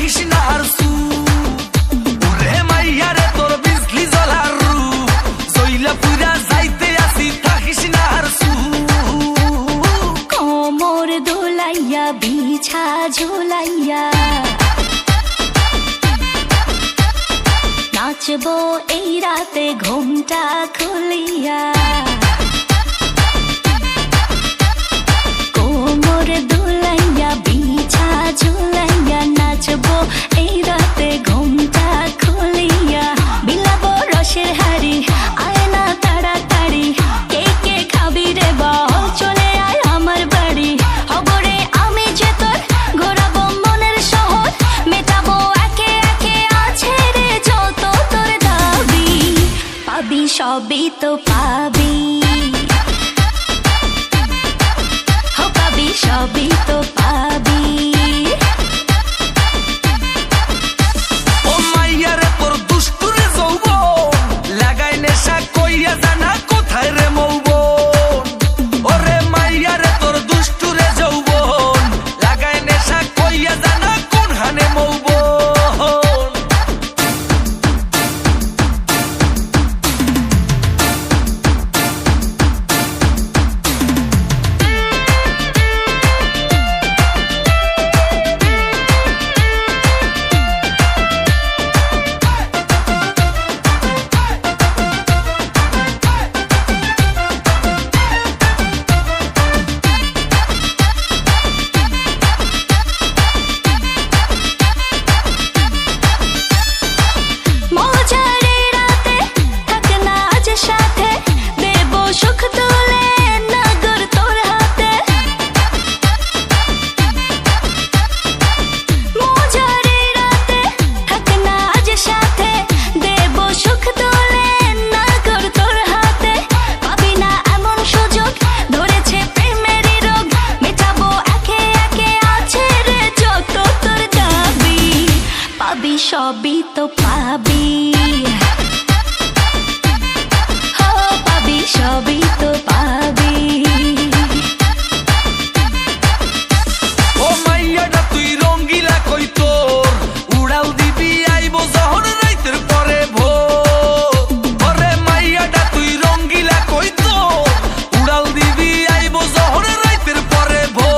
থাকিস না আর সু ওরে মাইয়া রে তোর বিজলি জ্বলার রূপ জইলা পুরা যাইতে আসি থাকিস না আর সু কোমর দোলাইয়া বিছা ঝোলাইয়া নাচবো এই রাতে ঘুমটা খুলিয়া কোমর দোলাইয়া বিছা ঝোলাইয়া নাচবো এই রাতে ঘুমটা খুলিয়া বিলাবো রসের হাড়ি আয় না তাড়াতাড়ি কে কে খাবি রে বল চলে আয় আমার বাড়ি হবরে আমি যে তোর ঘোরাবো মনের শহর মেটাবো একে একে আছে রে যত তোর দাবি পাবি সবই তো পাবি সবই তো পাবি ও মাইয়া রে তোর দুষ্টুরে যৌবন লাগাই নেশা কইয়া জানা কোথায় রে মৌবন ওরে মাইয়া রে তোর দুষ্টুরে যৌবন লাগাই নেশা কইয়া জানা কোন হানে মৌবন সবই তো পাবি হো পাবি সবই তো পাবি ও মাইয়াটা তুই রঙ্গিলা কই তোর উড়াল দিবি আইবো যখন রাইতের পরে ভোর ওরে মাইয়াটা তুই রঙ্গিলা কই তোর উড়াল দিবি আইবো যখন রাইতের পরে ভোর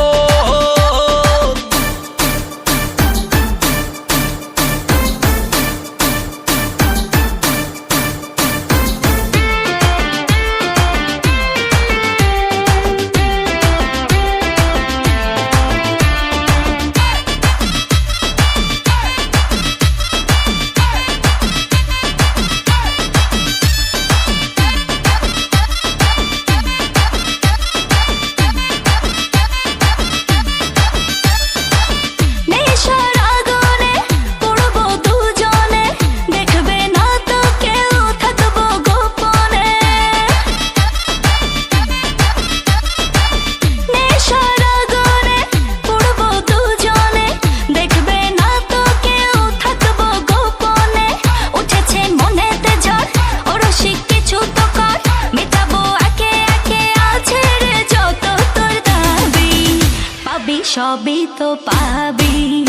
সবই তো পাবি